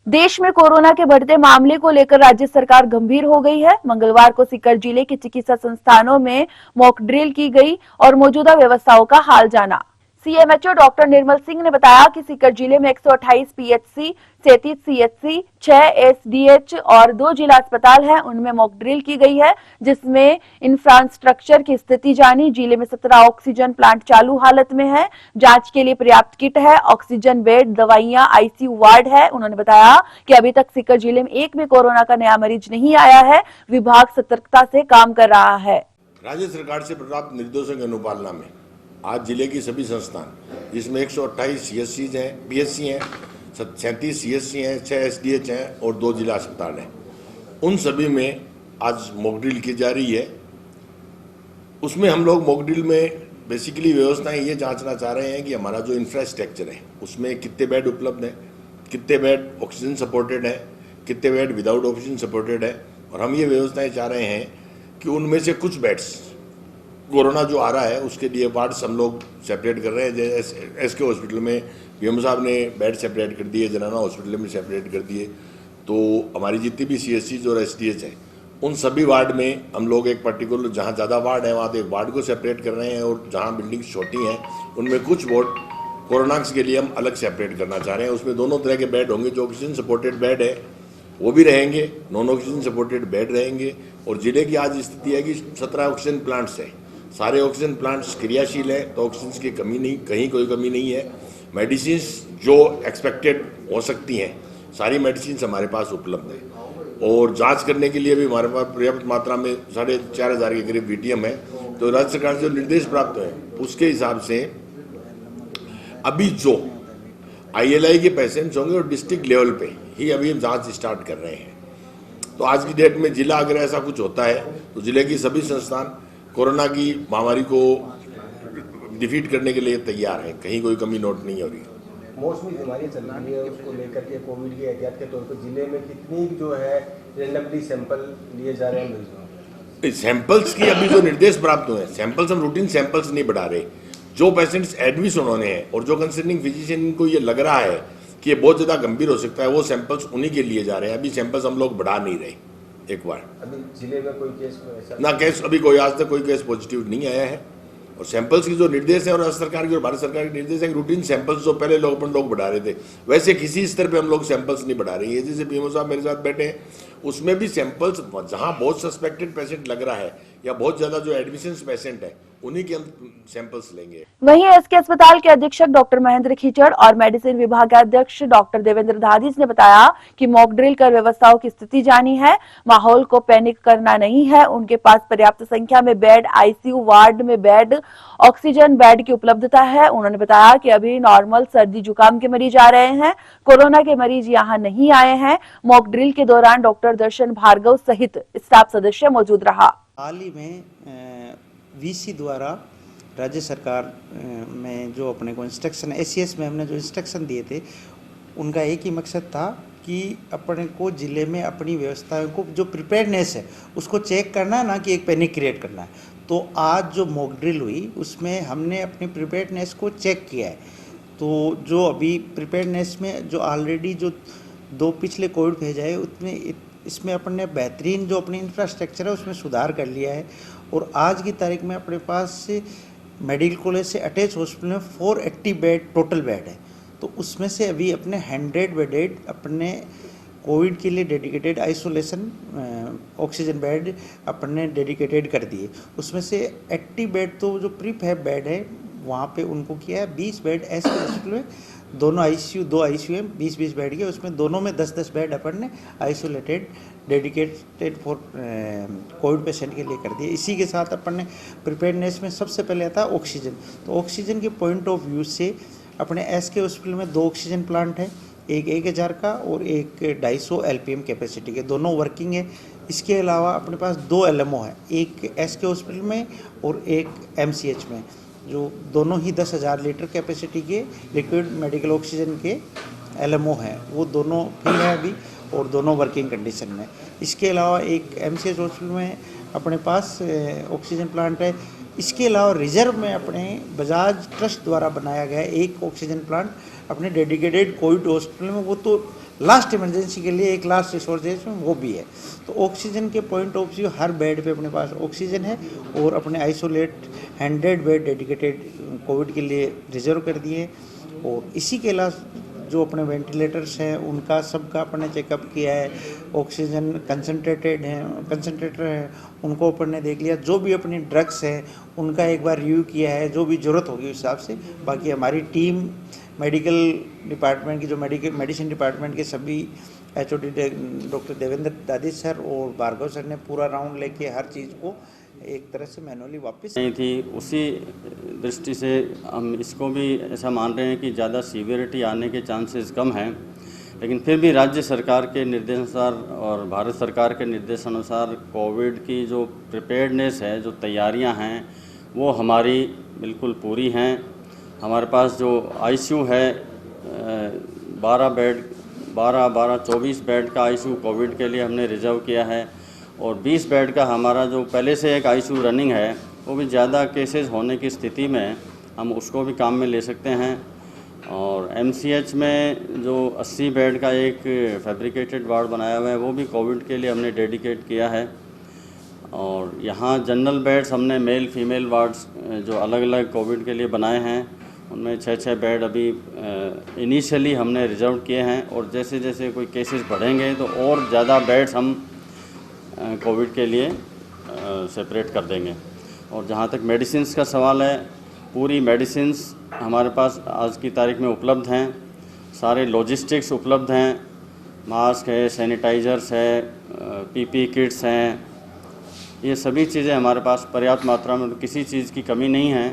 देश में कोरोना के बढ़ते मामले को लेकर राज्य सरकार गंभीर हो गई है। मंगलवार को सीकर जिले के चिकित्सा संस्थानों में मॉक ड्रिल की गई और मौजूदा व्यवस्थाओं का हाल जाना। सीएमएचओ डॉक्टर निर्मल सिंह ने बताया कि सीकर जिले में 128 पीएचसी, 37 सीएचसी, 6 एसडीएच और 2 जिला अस्पताल हैं, उनमें मॉक ड्रिल की गई है, जिसमें इंफ्रास्ट्रक्चर की स्थिति जानी। जिले में 17 ऑक्सीजन प्लांट चालू हालत में है। जांच के लिए पर्याप्त किट है, ऑक्सीजन बेड, दवाइयां, आईसीयू वार्ड है। उन्होंने बताया कि अभी तक सीकर जिले में एक भी कोरोना का नया मरीज नहीं आया है। विभाग सतर्कता से काम कर रहा है। राज्य सरकार से प्राप्त निर्देशों की अनुपालना में आज जिले की सभी संस्थान, जिसमें 128 सीएससी हैं, पीएचसी हैं, 37 सीएससी हैं, 6 एसडीएच हैं और 2 जिला अस्पताल हैं, उन सभी में आज मॉक ड्रिल की जा रही है। उसमें हम लोग मॉक ड्रिल में बेसिकली व्यवस्थाएं ये जांचना चाह रहे हैं कि हमारा जो इंफ्रास्ट्रक्चर है उसमें कितने बेड उपलब्ध हैं, कितने बेड ऑक्सीजन सपोर्टेड है, कितने बेड विदाउट ऑक्सीजन सपोर्टेड है। और हम ये व्यवस्थाएं चाह रहे हैं कि उनमें से कुछ बेड्स कोरोना जो आ रहा है उसके लिए वार्ड्स हम लोग सेपरेट कर रहे हैं। जैसे एसके हॉस्पिटल में पीएम साहब ने बेड सेपरेट कर दिए, जनाना हॉस्पिटल में सेपरेट कर दिए। तो हमारी जितनी भी सीएससीज और एसडीएच हैं उन सभी वार्ड में हम लोग एक पर्टिकुलर, जहाँ ज़्यादा वार्ड है वहाँ तो एक वार्ड को सेपरेट कर रहे हैं, और जहाँ बिल्डिंग्स छोटी हैं उनमें कुछ वार्ड कोरोना के लिए हम अलग सेपरेट करना चाह रहे हैं। उसमें दोनों तरह के बेड होंगे। जो ऑक्सीजन सपोर्टेड बेड है वो भी रहेंगे, नॉन ऑक्सीजन सपोर्टेड बेड रहेंगे। और जिले की आज स्थिति है कि 17 ऑक्सीजन प्लांट्स हैं, सारे ऑक्सीजन प्लांट्स क्रियाशील है, तो ऑक्सीजन की कमी नहीं, कहीं कोई कमी नहीं है। मेडिसिन जो एक्सपेक्टेड हो सकती हैं सारी मेडिसिन हमारे पास उपलब्ध है, और जांच करने के लिए भी हमारे पास पर्याप्त मात्रा में 4,500 के करीब वीटीएम है। तो राज्य सरकार से जो निर्देश प्राप्त है उसके हिसाब से अभी जो आईएलआई के पेशेंट्स होंगे और डिस्ट्रिक्ट लेवल पे ही अभी हम जांच स्टार्ट कर रहे हैं। तो आज की डेट में जिला अगर ऐसा कुछ होता है तो जिले की सभी संस्थान कोरोना की महामारी को डिफीट करने के लिए तैयार है, कहीं कोई कमी नोट नहीं हो रही। मौसमी बीमारी चल रही है, उसको लेकर के कोविड के एहतियात के तौर पर जिले में कितनी जो है रेंडमली सैंपल लिए जा रहे हैं मरीजों? सैंपल्स की अभी जो निर्देश प्राप्त हुए हैं, सैंपल्स हम रूटीन सैंपल्स नहीं बढ़ा रहे। जो पेशेंट्स एडमिट उन्होंने हैं और जो कंसर्निंग फिजिशियन को ये लग रहा है कि ये बहुत ज़्यादा गंभीर हो सकता है, वो सैंपल्स उन्हीं के लिए जा रहे हैं। अभी सैंपल्स हम लोग बढ़ा नहीं रहे। एक बार अभी जिले में कोई केस ऐसा ना केस, अभी कोई आज तक कोई केस पॉजिटिव नहीं आया है। और सैंपल्स की जो निर्देश है और राज्य सरकार की और भारत सरकार के निर्देश है, रूटीन सैंपल्स जो पहले लोग बढ़ा रहे थे, वैसे किसी स्तर पे हम लोग सैंपल्स नहीं बढ़ा रहे हैं। जैसे पीएमओ साहब मेरे साथ बैठे हैं, उसमें भी सैंपल्स जहां बहुत सस्पेक्टेड पेशेंट लग रहा है या बहुत ज्यादा जो एडमिशन पेशेंट है उन्हीं के हम सैंपल्स लेंगे। वहीं एसके अस्पताल के अधीक्षक डॉक्टर महेंद्र खीचड़ और मेडिसिन विभाग के अध्यक्ष डॉक्टर देवेंद्र धादिस ने बताया कि मॉक ड्रिल कर व्यवस्थाओं की स्थिति जानी है, माहौल को पैनिक करना नहीं है। उनके पास पर्याप्त संख्या में बेड, आईसीयू वार्ड में बेड, ऑक्सीजन बेड की उपलब्धता है। उन्होंने बताया कि अभी नॉर्मल सर्दी जुकाम के मरीज आ रहे हैं, कोरोना के मरीज यहाँ नहीं आए हैं। मॉक ड्रिल के दौरान डॉक्टर दर्शन भार्गव सहित स्टाफ सदस्य मौजूद रहा। हाल ही में वीसी द्वारा राज्य सरकार में जो अपने को इंस्ट्रक्शन, एसीएस में हमने जो इंस्ट्रक्शन दिए थे, उनका एक ही मकसद था कि अपने को ज़िले में अपनी व्यवस्थाओं को जो प्रिपेयर्डनेस है उसको चेक करना है, ना कि एक पैनिक क्रिएट करना है। तो आज जो मॉक ड्रिल हुई उसमें हमने अपनी प्रिपेयर्डनेस को चेक किया है। तो जो अभी प्रिपेयर्डनेस में जो ऑलरेडी जो 2 पिछले कोविड फेज है उसमें इसमें अपन ने बेहतरीन जो अपनी इंफ्रास्ट्रक्चर है उसमें सुधार कर लिया है। और आज की तारीख में अपने पास मेडिकल कॉलेज से अटैच हॉस्पिटल में 480 बेड टोटल बेड है। तो उसमें से अभी अपने 100 बेडेड अपने कोविड के लिए डेडिकेटेड आइसोलेशन ऑक्सीजन बेड अपने डेडिकेटेड कर दिए। उसमें से 80 बेड तो जो प्रीप है बेड है वहाँ पे उनको किया है। 20 बेड एस के हॉस्पिटल में दोनों आईसीयू, 2 आईसीयू है, 20-20 बेड के, उसमें दोनों में 10-10 बेड अपन ने isolated dedicated for Covid patient के लिए कर दिए। इसी के साथ अपन ने प्रिपेयर्डनेस में सबसे पहले आता है ऑक्सीजन। तो ऑक्सीजन के पॉइंट ऑफ व्यू से अपने एस के हॉस्पिटल में 2 ऑक्सीजन प्लांट है, एक 1000 का और एक 250 एलपीएम कैपेसिटी के, दोनों वर्किंग है। इसके अलावा अपने पास 2 एलएमओ है, एक एस के हॉस्पिटल में और एक एमसीएच में, जो दोनों ही 10,000 लीटर कैपेसिटी के लिक्विड मेडिकल ऑक्सीजन के एलएमओ हैं। वो दोनों फिल है अभी और दोनों वर्किंग कंडीशन में। इसके अलावा एक एमसीएच हॉस्पिटल में अपने पास ऑक्सीजन प्लांट है। इसके अलावा रिजर्व में अपने बजाज ट्रस्ट द्वारा बनाया गया एक ऑक्सीजन प्लांट अपने डेडिकेटेड कोविड हॉस्पिटल में, वो तो लास्ट इमरजेंसी के लिए एक लास्ट रिसोर्स है इसमें, वो भी है। तो ऑक्सीजन के point of view her bed पे अपने पास ऑक्सीजन है और अपने आइसोलेट 100 बेड डेडिकेटेड कोविड के लिए रिजर्व कर दिए। और इसी के अलावा जो अपने वेंटिलेटर्स हैं उनका सबका अपने चेकअप किया है, ऑक्सीजन कंसनट्रेटर है उनको अपन ने देख लिया, जो भी अपनी ड्रग्स हैं उनका एक बार रिव्यू किया है, जो भी ज़रूरत होगी उस हिसाब से। बाकी हमारी टीम मेडिकल डिपार्टमेंट की, जो मेडिसिन डिपार्टमेंट के सभी HOD डॉक्टर देवेंद्र दादी सर और भार्गव सर ने पूरा राउंड लेके हर चीज़ को एक तरह से मैनुअली वापस नहीं थी। उसी दृष्टि से हम इसको भी ऐसा मान रहे हैं कि ज़्यादा सीवियरिटी आने के चांसेस कम हैं, लेकिन फिर भी राज्य सरकार के निर्देशानुसार और भारत सरकार के निर्देशानुसार कोविड की जो प्रिपेयर्डनेस है, जो तैयारियां हैं, वो हमारी बिल्कुल पूरी हैं। हमारे पास जो ICU है 24 बेड का ICU कोविड के लिए हमने रिजर्व किया है और 20 बेड का हमारा जो पहले से एक ICU रनिंग है, वो भी ज़्यादा केसेस होने की स्थिति में हम उसको भी काम में ले सकते हैं। और MCH में जो 80 बेड का एक फैब्रिकेटेड वार्ड बनाया हुआ है, वो भी कोविड के लिए हमने डेडिकेट किया है। और यहाँ जनरल बेड्स हमने मेल फीमेल वार्ड्स जो अलग अलग कोविड के लिए बनाए हैं, उनमें 6-6 बेड अभी इनिशियली हमने रिजर्व किए हैं और जैसे जैसे कोई केसेस बढ़ेंगे तो और ज़्यादा बेड्स हम कोविड के लिए सेपरेट कर देंगे। और जहाँ तक मेडिसिन्स का सवाल है, पूरी मेडिसिन्स हमारे पास आज की तारीख में उपलब्ध हैं, सारे लॉजिस्टिक्स उपलब्ध हैं, मास्क है, सैनिटाइज़र्स है, PP किट्स हैं, ये सभी चीज़ें हमारे पास पर्याप्त मात्रा में, किसी चीज़ की कमी नहीं है।